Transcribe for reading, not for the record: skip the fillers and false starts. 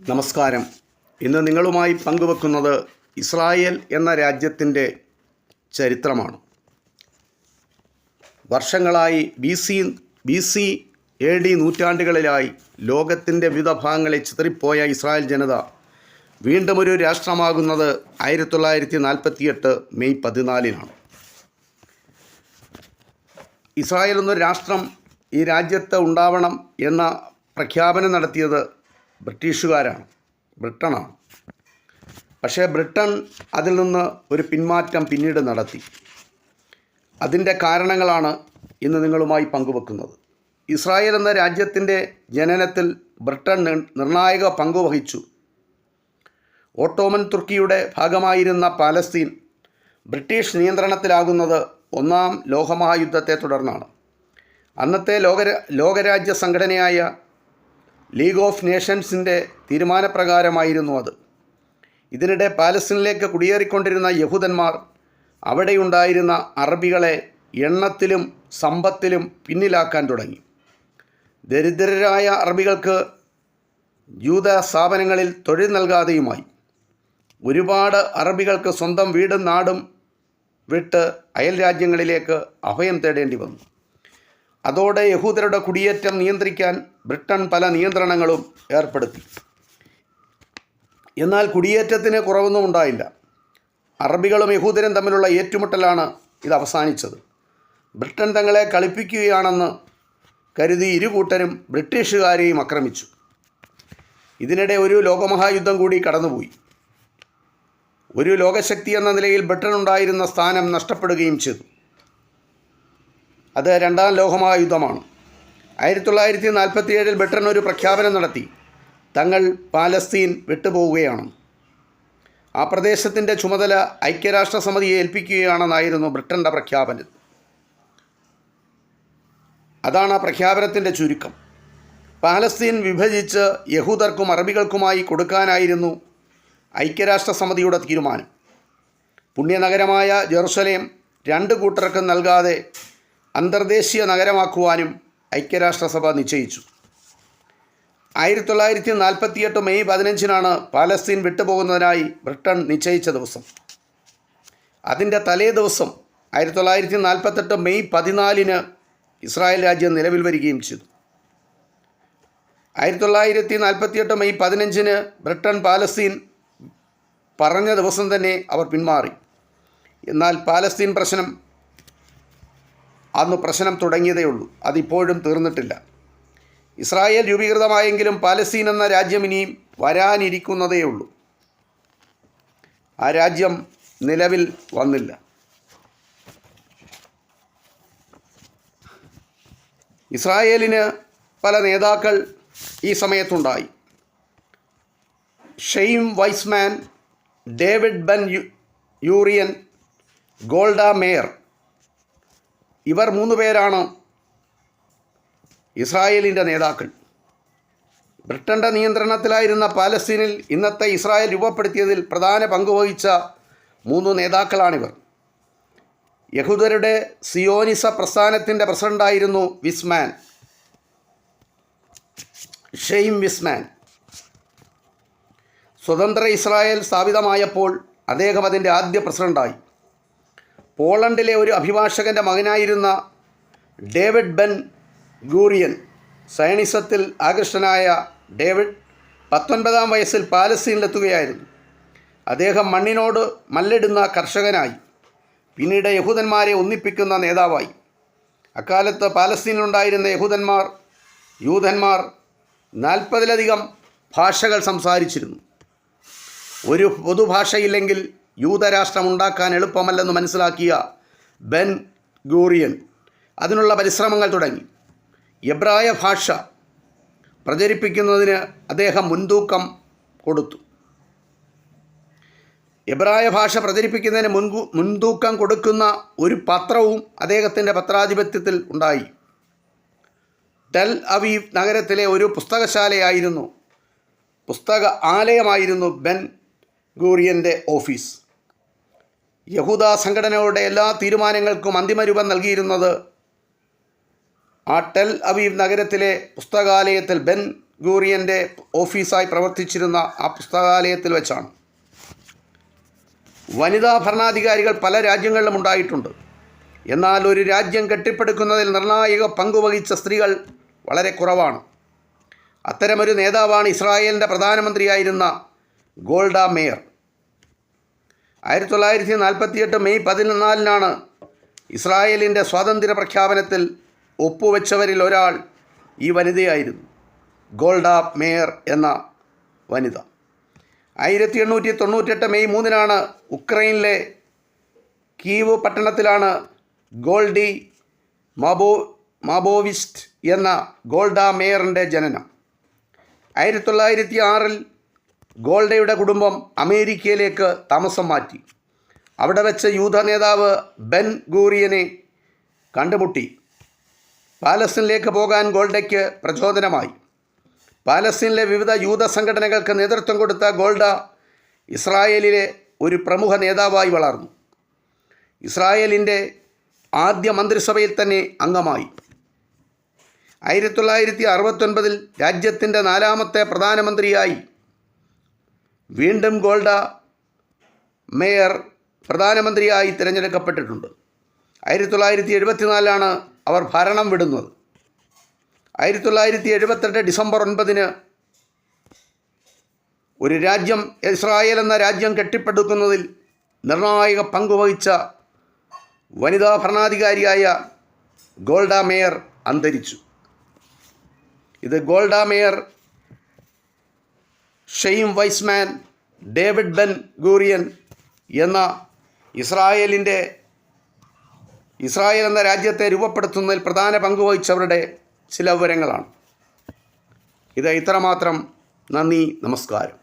നമസ്കാരം. ഇന്ന് നിങ്ങളുമായി പങ്കുവെക്കുന്നത് ഇസ്രായേൽ എന്ന രാജ്യത്തിൻ്റെ ചരിത്രമാണ്. വർഷങ്ങളായി ബി സി AD നൂറ്റാണ്ടുകളിലായി ലോകത്തിൻ്റെ വിവിധ ഭാഗങ്ങളിൽ ചിതറിപ്പോയ ഇസ്രായേൽ ജനത വീണ്ടും ഒരു രാഷ്ട്രമാകുന്നത് 1948 മെയ് 14 ഇസ്രായേൽ എന്നൊരു രാഷ്ട്രം ഈ രാജ്യത്ത് ഉണ്ടാവണം എന്ന പ്രഖ്യാപനം നടത്തിയത് ബ്രിട്ടനാണ്. പക്ഷേ ബ്രിട്ടൻ അതിൽ നിന്ന് ഒരു പിന്മാറ്റം പിന്നീട് നടത്തി. അതിൻ്റെ കാരണങ്ങളാണ് ഇന്ന് നിങ്ങളുമായി പങ്കുവെക്കുന്നത്. ഇസ്രായേൽ എന്ന രാജ്യത്തിൻ്റെ ജനനത്തിൽ ബ്രിട്ടൻ നിർണായക പങ്കുവഹിച്ചു. ഓട്ടോമൻ തുർക്കിയുടെ ഭാഗമായിരുന്ന പാലസ്തീൻ ബ്രിട്ടീഷ് നിയന്ത്രണത്തിലാകുന്നത് ഒന്നാം ലോകമഹായുദ്ധത്തെ തുടർന്നാണ്. അന്നത്തെ ലോകരാജ്യ സംഘടനയായ ലീഗ് ഓഫ് നേഷൻസിൻ്റെ തീരുമാനപ്രകാരമായിരുന്നു അത്. ഇതിനിടെ പാലസ്തീനിലേക്ക് കുടിയേറിക്കൊണ്ടിരുന്ന യഹൂദന്മാർ അവിടെയുണ്ടായിരുന്ന അറബികളെ എണ്ണത്തിലും സമ്പത്തിലും പിന്നിലാക്കാൻ തുടങ്ങി. ദരിദ്രരായ അറബികൾക്ക് ജൂത സ്ഥാപനങ്ങളിൽ തൊഴിൽ നൽകാതെയുമായി. ഒരുപാട് അറബികൾക്ക് സ്വന്തം വീടും നാടും വിട്ട് അയൽ രാജ്യങ്ങളിലേക്ക് അഭയം തേടേണ്ടി വന്നു. അതോടെ യഹൂദരുടെ കുടിയേറ്റം നിയന്ത്രിക്കാൻ ബ്രിട്ടൻ പല നിയന്ത്രണങ്ങളും ഏർപ്പെടുത്തി. എന്നാൽ കുടിയേറ്റത്തിന് കുറവൊന്നും ഉണ്ടായില്ല. അറബികളും യഹൂദരും തമ്മിലുള്ള ഏറ്റുമുട്ടലാണ് ഇത് അവസാനിച്ചത്. ബ്രിട്ടൻ തങ്ങളെ കളിപ്പിക്കുകയാണെന്ന് കരുതി ഇരുകൂട്ടരും ബ്രിട്ടീഷുകാരെയും ആക്രമിച്ചു. ഇതിനിടെ ഒരു ലോകമഹായുദ്ധം കൂടി കടന്നുപോയി. ഒരു ലോകശക്തി എന്ന നിലയിൽ ബ്രിട്ടൻ ഉണ്ടായിരുന്ന സ്ഥാനം നഷ്ടപ്പെടുകയും ചെയ്തു. അത് രണ്ടാം ലോകമഹായുദ്ധമാണ്. 1947 ബ്രിട്ടൻ ഒരു പ്രഖ്യാപനം നടത്തി. തങ്ങൾ പാലസ്തീൻ വിട്ടുപോവുകയാണ്. ആ പ്രദേശത്തിൻ്റെ ചുമതല ഐക്യരാഷ്ട്രസമിതിയെ ഏൽപ്പിക്കുകയാണെന്നായിരുന്നു ബ്രിട്ടൻ്റെ പ്രഖ്യാപനം. അതാണ് ആ പ്രഖ്യാപനത്തിൻ്റെ ചുരുക്കം. പാലസ്തീൻ വിഭജിച്ച് യഹൂദർക്കും അറബികൾക്കുമായി കൊടുക്കാനായിരുന്നു ഐക്യരാഷ്ട്രസമിതിയുടെ തീരുമാനം. പുണ്യനഗരമായ ജെറുസലേം രണ്ട് കൂട്ടർക്കും നൽകാതെ അന്തർദേശീയ നഗരമാക്കുവാനും ഐക്യരാഷ്ട്രസഭ നിശ്ചയിച്ചു. 1948 മെയ് 15 പാലസ്തീൻ വിട്ടുപോകുന്നതിനായി ബ്രിട്ടൻ നിശ്ചയിച്ച ദിവസം. അതിൻ്റെ തലേ ദിവസം 1948 മെയ് 14 ഇസ്രായേൽ രാജ്യം നിലവിൽ വരികയും ചെയ്തു. 1948 മെയ് 15 ബ്രിട്ടൻ പാലസ്തീൻ പറഞ്ഞ ദിവസം തന്നെ അവർ പിന്മാറി. എന്നാൽ പാലസ്തീൻ പ്രശ്നം തുടങ്ങിയതേ ഉള്ളൂ. അതിപ്പോഴും തീർന്നിട്ടില്ല. ഇസ്രായേൽ രൂപീകൃതമായെങ്കിലും പാലസ്തീൻ എന്ന രാജ്യം ഇനിയും വരാനിരിക്കുന്നതേ ഉള്ളൂ. ആ രാജ്യം നിലവിൽ വന്നില്ല. ഇസ്രായേലിന് പല നേതാക്കൾ ഈ സമയത്തുണ്ടായി. Chaim Weizmann, David Ben Gurion, Golda Meir. ഇവർ 3 പേരാണ് ഇസ്രായേലിൻ്റെ നേതാക്കൾ. ബ്രിട്ടൻ്റെ നിയന്ത്രണത്തിലായിരുന്ന പാലസ്തീനിൽ ഇന്നത്തെ ഇസ്രായേൽ രൂപപ്പെടുത്തിയതിൽ പ്രധാന പങ്കുവഹിച്ച 3 നേതാക്കളാണിവർ. യഹൂദരുടെ സിയോനിസ പ്രസ്ഥാനത്തിൻ്റെ പ്രസിഡൻ്റായിരുന്നു ഷെയിം വിസ്മാൻ. സ്വതന്ത്ര ഇസ്രായേൽ സ്ഥാപിതമായപ്പോൾ അദ്ദേഹം അതിൻ്റെ ആദ്യ പ്രസിഡൻ്റായി. പോളണ്ടിലെ ഒരു അഭിഭാഷകൻ്റെ മകനായിരുന്ന ഡേവിഡ് ബെൻ ഗൂറിയൻ. സയണിസത്തിൽ ആകൃഷ്ടനായ ഡേവിഡ് 19-ാം വയസ്സിൽ പാലസ്തീനിലെത്തുകയായിരുന്നു. അദ്ദേഹം മണ്ണിനോട് മല്ലിടുന്ന കർഷകനായി. പിന്നീട് യഹൂദന്മാരെ ഒന്നിപ്പിക്കുന്ന നേതാവായി. അക്കാലത്ത് പാലസ്തീനിലുണ്ടായിരുന്ന യൂതന്മാർ 40-ലധികം ഭാഷകൾ സംസാരിച്ചിരുന്നു. ഒരു പൊതുഭാഷയില്ലെങ്കിൽ യൂതരാഷ്ട്രമുണ്ടാക്കാൻ എളുപ്പമല്ലെന്ന് മനസ്സിലാക്കിയ ബെൻ ഗൂറിയൻ അതിനുള്ള പരിശ്രമങ്ങൾ തുടങ്ങി. എബ്രായ ഭാഷ പ്രചരിപ്പിക്കുന്നതിന് അദ്ദേഹം മുൻതൂക്കം കൊടുത്തു. എബ്രായ ഭാഷ പ്രചരിപ്പിക്കുന്നതിന് മുൻതൂക്കം കൊടുക്കുന്ന ഒരു പത്രവും അദ്ദേഹത്തിൻ്റെ പത്രാധിപത്യത്തിൽ ഉണ്ടായി. ടെൽ അവീവ് നഗരത്തിലെ ഒരു പുസ്തക ആലയമായിരുന്നു ബെൻ ഗൂറിയൻ്റെ ഓഫീസ്. യഹൂദ സംഘടനകളുടെ എല്ലാ തീരുമാനങ്ങൾക്കും അന്തിമരൂപം നൽകിയിരുന്നത് ആ ടെൽ അവീവ് നഗരത്തിലെ പുസ്തകാലയത്തിൽ ബെൻ ഗൂറിയൻ്റെ ഓഫീസായി പ്രവർത്തിച്ചിരുന്ന ആ പുസ്തകാലയത്തിൽ വെച്ചാണ്. വനിതാ ഭരണാധികാരികൾ പല രാജ്യങ്ങളിലും ഉണ്ടായിട്ടുണ്ട്. എന്നാൽ ഒരു രാജ്യം കെട്ടിപ്പടുക്കുന്നതിൽ നിർണായക പങ്കുവഹിച്ച സ്ത്രീകൾ വളരെ കുറവാണ്. അത്തരമൊരു നേതാവാണ് ഇസ്രായേലിൻ്റെ പ്രധാനമന്ത്രിയായിരുന്ന ഗോൾഡ മേയർ. 1948 മെയ് 14 ഇസ്രായേലിൻ്റെ സ്വാതന്ത്ര്യ പ്രഖ്യാപനത്തിൽ ഒപ്പുവെച്ചവരിൽ ഒരാൾ ഈ വനിതയായിരുന്നു, ഗോൾഡ മേയർ എന്ന വനിത. 1898 മെയ് 3 ഉക്രൈനിലെ കീവ് പട്ടണത്തിലാണ് ഗോൾഡി മാബോവിസ്റ്റ് എന്ന ഗോൾഡ മേയറിൻ്റെ ജനനം. 1906 ഗോൾഡയുടെ കുടുംബം അമേരിക്കയിലേക്ക് താമസം മാറ്റി. അവിടെ വെച്ച് യൂത നേതാവ് ബെൻ ഗൂറിയനെ കണ്ടുമുട്ടി. പാലസ്തീനിലേക്ക് പോകാൻ ഗോൾഡയ്ക്ക് പ്രചോദനമായി. പാലസ്തീനിലെ വിവിധ യൂത സംഘടനകൾക്ക് നേതൃത്വം കൊടുത്ത ഗോൾഡ ഇസ്രായേലിലെ ഒരു പ്രമുഖ നേതാവായി വളർന്നു. ഇസ്രായേലിൻ്റെ ആദ്യ മന്ത്രിസഭയിൽ തന്നെ അംഗമായി. 1969 രാജ്യത്തിൻ്റെ 4ാമത്തെ പ്രധാനമന്ത്രിയായി വീണ്ടും ഗോൾഡ മേയർ പ്രധാനമന്ത്രിയായി തിരഞ്ഞെടുക്കപ്പെട്ടിട്ടുണ്ട്. 1974 അവർ ഭരണം വിടുന്നത്. 1978 ഡിസംബർ 9 ഒരു രാജ്യം, ഇസ്രായേൽ എന്ന രാജ്യം കെട്ടിപ്പടുക്കുന്നതിൽ നിർണായക പങ്കുവഹിച്ച വനിതാ ഭരണാധികാരിയായ ഗോൾഡ മേയർ അന്തരിച്ചു. ഇത് Golda Meir, Chaim Weizmann, David Ben Gurion എന്ന ഇസ്രായേൽ എന്ന രാജ്യത്തെ രൂപപ്പെടുത്തുന്നതിൽ പ്രധാന പങ്കുവഹിച്ചവരുടെ ചില വിവരങ്ങളാണ്. ഇത് ഇത്രമാത്രം. നന്ദി, നമസ്കാരം.